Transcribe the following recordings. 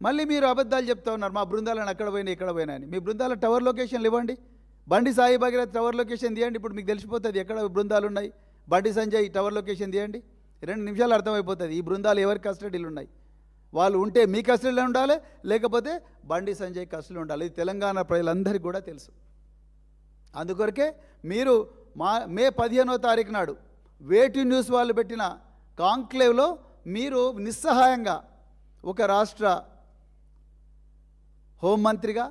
మళ్ళీ మీరు అబద్ధాలు చెప్తా ఉన్నారు, మా బృందాలను అక్కడ పోయినా ఇక్కడ పోయినా అని. మీ బృందాల టవర్ లొకేషన్లు ఇవ్వండి, బండి సాయి భగీరథ్ టవర్ లొకేషన్ తీయండి, ఇప్పుడు మీకు తెలిసిపోతుంది ఎక్కడ బృందాలు ఉన్నాయి. బండి సంజయ్ టవర్ లొకేషన్ తీయండి, 2 నిమిషాలు అర్థమైపోతుంది ఈ బృందాలు ఎవరి కస్టడీలు ఉన్నాయి. వాళ్ళు ఉంటే మీ కస్టడీలో ఉండాలి, లేకపోతే బండి సంజయ్ కస్టడీలో ఉండాలి. ఇది తెలంగాణ ప్రజలందరికీ కూడా తెలుసు. అందుకొరకే మీరు మే 15వ తారీఖు నాడు వేటి న్యూస్ వాళ్ళు పెట్టిన కాంక్లేవ్లో మీరు నిస్సహాయంగా ఒక రాష్ట్ర హోంమంత్రిగా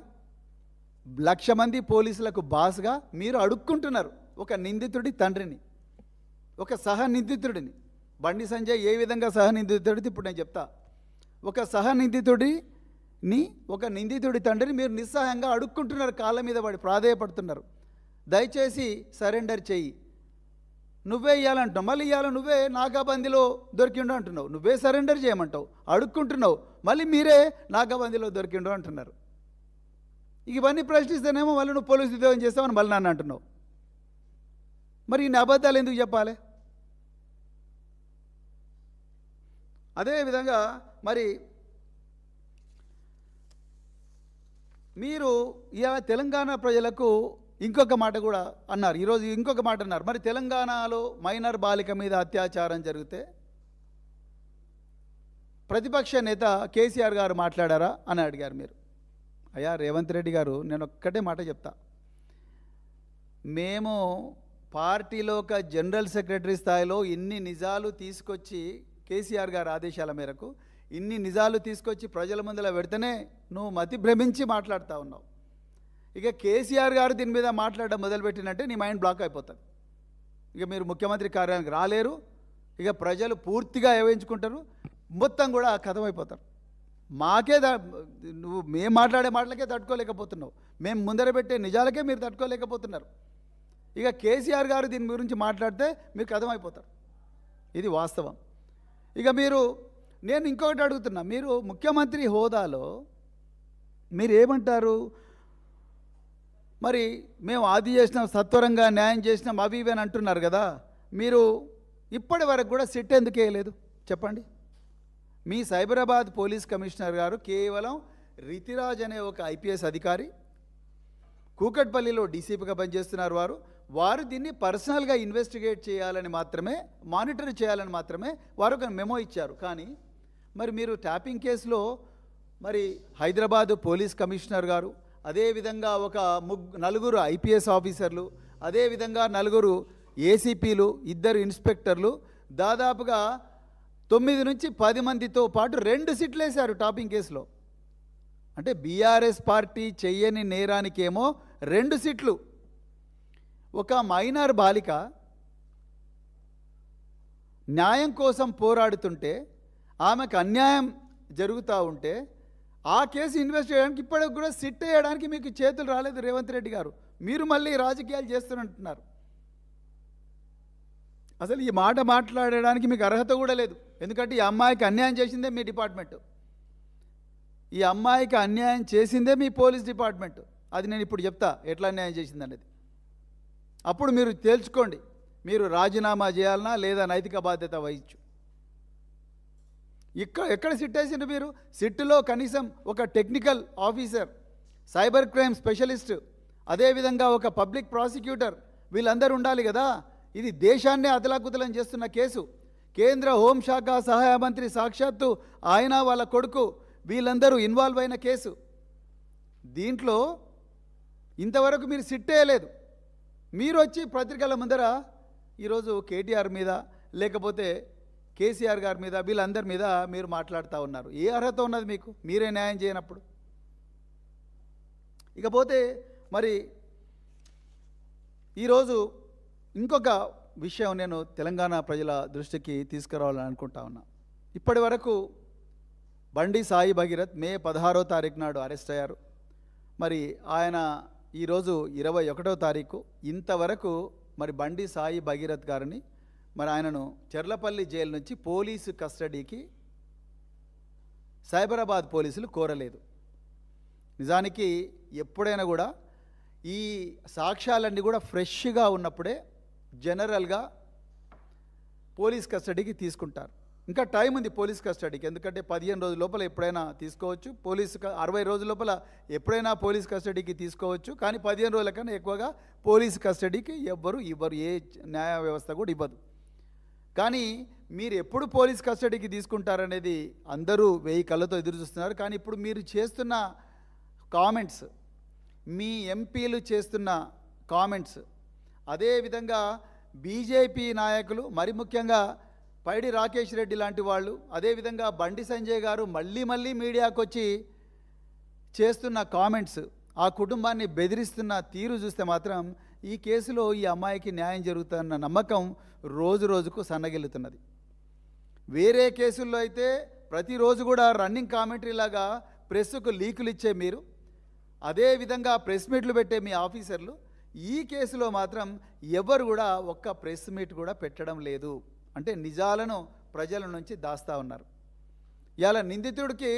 1,00,000 మంది పోలీసులకు బాస్గా మీరు అడుక్కుంటున్నారు ఒక నిందితుడి తండ్రిని, ఒక సహనిందితుడిని. బండి సంజయ్ ఏ విధంగా సహనిందితుడిది ఇప్పుడు నేను చెప్తా. ఒక సహనిందితుడిని, ఒక నిందితుడి తండ్రిని మీరు నిస్సహాయంగా అడుక్కుంటున్నారు, కాళ్ళ మీద పడి ప్రాధేయపడుతున్నారు. దయచేసి సరెండర్ చెయ్యి, నువ్వే ఇవ్వాలంటున్నావు, మళ్ళీ ఇవ్వాలి నువ్వే నాగాబందీలో దొరికిండు అంటున్నావు, నువ్వే సరెండర్ చేయమంటావు, అడుక్కుంటున్నావు, మళ్ళీ మీరే నాగాబందీలో దొరికిండు అంటున్నారు. ఇవన్నీ ప్రశ్నిస్తేనేమో మళ్ళీ నువ్వు పోలీసు ఉద్యోగం చేస్తావని మళ్ళీ నన్ను అంటున్నావు. మరి ఇన్ని అబద్ధాలు ఎందుకు చెప్పాలి? అదేవిధంగా మరి మీరు ఇలా తెలంగాణ ప్రజలకు ఇంకొక మాట కూడా అన్నారు, ఈరోజు ఇంకొక మాట అన్నారు. మరి తెలంగాణలో మైనర్ బాలిక మీద అత్యాచారం జరిగితే ప్రతిపక్ష నేత కేసీఆర్ గారు మాట్లాడారా అని అడిగారు మీరు. అయ్యా రేవంత్ రెడ్డి గారు, నేను ఒక్కటే మాట చెప్తా. మేము పార్టీలో ఒక జనరల్ సెక్రటరీ స్థాయిలో ఇన్ని నిజాలు తీసుకొచ్చి, కేసీఆర్ గారి ఆదేశాల మేరకు ఇన్ని నిజాలు తీసుకొచ్చి ప్రజల ముందర పెడితేనే నువ్వు మతి భ్రమించి మాట్లాడుతూ ఉన్నావు. ఇక కేసీఆర్ గారు దీని మీద మాట్లాడడం మొదలుపెట్టినట్టే నీ మైండ్ బ్లాక్ అయిపోతుంది. ఇక మీరు ముఖ్యమంత్రి కార్యాలయానికి రాలేరు, ఇక ప్రజలు పూర్తిగా ఏవయించుకుంటారు, మొత్తం కూడా కథమైపోతారు. మాకే నువ్వు మేము మాట్లాడే మాటలకే తట్టుకోలేకపోతున్నావు, మేము ముందర పెట్టే నిజాలకే మీరు తట్టుకోలేకపోతున్నారు. ఇక కేసీఆర్ గారు దీని గురించి మాట్లాడితే మీరు కథమైపోతారు, ఇది వాస్తవం. ఇక నేను ఇంకొకటి అడుగుతున్నా, మీరు ముఖ్యమంత్రి హోదాలో మీరు ఏమంటారు? మరి మేము ఆది చేసినాం, సత్వరంగా న్యాయం చేసినాం, అవి ఇవి అని అంటున్నారు కదా. మీరు ఇప్పటి వరకు కూడా సిట్ ఎందుకు వేయలేదు చెప్పండి? మీ సైబరాబాద్ పోలీస్ కమిషనర్ గారు కేవలం రితిరాజ్ అనే ఒక ఐపీఎస్ అధికారి, కూకట్పల్లిలో డీసీపీగా పనిచేస్తున్నారు. వారు దీన్ని పర్సనల్గా ఇన్వెస్టిగేట్ చేయాలని మాత్రమే, మానిటర్ చేయాలని మాత్రమే వారు ఒక మెమో ఇచ్చారు. కానీ మరి మీరు ట్యాపింగ్ కేసులో మరి హైదరాబాదు పోలీస్ కమిషనర్ గారు, అదేవిధంగా ఒక 4 ఐపీఎస్ ఆఫీసర్లు, అదేవిధంగా 4 ఏసీపీలు, 2 ఇన్స్పెక్టర్లు, దాదాపుగా 9 నుంచి 10 మందితో పాటు 2 సిట్లు వేశారు టాపింగ్ కేసులో. అంటే బీఆర్ఎస్ పార్టీ చెయ్యని నేరానికేమో 2 సిట్లు. ఒక మైనర్ బాలిక న్యాయం కోసం పోరాడుతుంటే, ఆమెకు అన్యాయం జరుగుతూ ఉంటే ఆ కేసు ఇన్వెస్ట్ చేయడానికి ఇప్పటికి కూడా సిట్ వేయడానికి మీకు చేతులు రాలేదు రేవంత్ రెడ్డి గారు. మీరు మళ్ళీ రాజకీయాలు చేస్తున్నట్టున్నారు. అసలు ఈ మాట మాట్లాడడానికి మీకు అర్హత కూడా లేదు. ఎందుకంటే ఈ అమ్మాయికి అన్యాయం చేసిందే మీ డిపార్ట్మెంట్, ఈ అమ్మాయికి అన్యాయం చేసిందే మీ పోలీస్ డిపార్ట్మెంట్. అది నేను ఇప్పుడు చెప్తా ఎట్లా అన్యాయం చేసిందనేది. అప్పుడు మీరు తేల్చుకోండి, మీరు రాజీనామా చేయాలన్నా లేదా నైతిక బాధ్యత వహించు. ఎక్కడ సిట్ వేసిండ్రు మీరు? సిట్లో కనీసం ఒక technical officer, cyber crime specialist, అదేవిధంగా ఒక పబ్లిక్ ప్రాసిక్యూటర్, వీళ్ళందరూ ఉండాలి కదా. ఇది దేశాన్నే అతలాకుతలం చేస్తున్న కేసు. కేంద్ర హోంశాఖ సహాయ మంత్రి సాక్షాత్తు ఆయన, వాళ్ళ కొడుకు, వీళ్ళందరూ ఇన్వాల్వ్ అయిన కేసు. దీంట్లో ఇంతవరకు మీరు సిట్ వేయలేదు. మీరు వచ్చి పత్రికల ముందర ఈరోజు కేటీఆర్ మీద, లేకపోతే కేసీఆర్ గారి మీద, వీళ్ళందరి మీద మీరు మాట్లాడుతూ ఉన్నారు. ఏ అర్హత ఉన్నది మీకు? మీరే న్యాయం చేయనప్పుడు. ఇకపోతే మరి ఈరోజు ఇంకొక విషయం నేను తెలంగాణ ప్రజల దృష్టికి తీసుకురావాలని అనుకుంటా ఉన్నా. ఇప్పటి వరకు బండి సాయి భగీరథ్ మే 16వ తారీఖు నాడు అరెస్ట్ అయ్యారు. మరి ఆయన ఈరోజు 21వ తారీఖు. ఇంతవరకు మరి బండి సాయి భగీరథ్ గారిని, మరి ఆయనను చెర్లపల్లి జైలు నుంచి పోలీసు కస్టడీకి సైబరాబాద్ పోలీసులు కోరలేదు. నిజానికి ఎప్పుడైనా కూడా ఈ సాక్ష్యాలన్నీ కూడా ఫ్రెష్గా ఉన్నప్పుడే జనరల్గా పోలీస్ కస్టడీకి తీసుకుంటారు. ఇంకా టైం ఉంది పోలీస్ కస్టడీకి, ఎందుకంటే 15 రోజుల లోపల ఎప్పుడైనా తీసుకోవచ్చు, 60 రోజుల లోపల ఎప్పుడైనా పోలీస్ కస్టడీకి తీసుకోవచ్చు. కానీ 15 రోజుల కన్నా ఎక్కువగా పోలీస్ కస్టడీకి ఎవ్వరు ఇవ్వరు, ఏ న్యాయ వ్యవస్థ కూడా ఇవ్వదు. కానీ మీరు ఎప్పుడు పోలీస్ కస్టడీకి తీసుకుంటారనేది అందరూ 1000 కళ్ళతో ఎదురు చూస్తున్నారు. కానీ ఇప్పుడు మీరు చేస్తున్న కామెంట్స్, మీ ఎంపీలు చేస్తున్న కామెంట్స్, అదేవిధంగా బీజేపీ నాయకులు, మరి ముఖ్యంగా పైడి రాకేష్ రెడ్డి లాంటి వాళ్ళు, అదేవిధంగా బండి సంజయ్ గారు మళ్ళీ మీడియాకు వచ్చి చేస్తున్న కామెంట్స్, ఆ కుటుంబాన్ని బెదిరిస్తున్న తీరు చూస్తే మాత్రం ఈ కేసులో ఈ అమ్మాయికి న్యాయం జరుగుతున్న నమ్మకం రోజు రోజుకు సన్నగిల్లుతున్నది. వేరే కేసుల్లో అయితే ప్రతిరోజు కూడా రన్నింగ్ కామెంటరీ లాగా ప్రెస్సుకు లీకులు ఇచ్చే మీరు, అదేవిధంగా ప్రెస్ మీట్లు పెట్టే మీ ఆఫీసర్లు, ఈ కేసులో మాత్రం ఎవరు కూడా ఒక్క ప్రెస్ మీట్ కూడా పెట్టడం లేదు. అంటే నిజాలను ప్రజల నుంచి దాస్తూ ఉన్నారు. ఇవాళ నిందితుడికి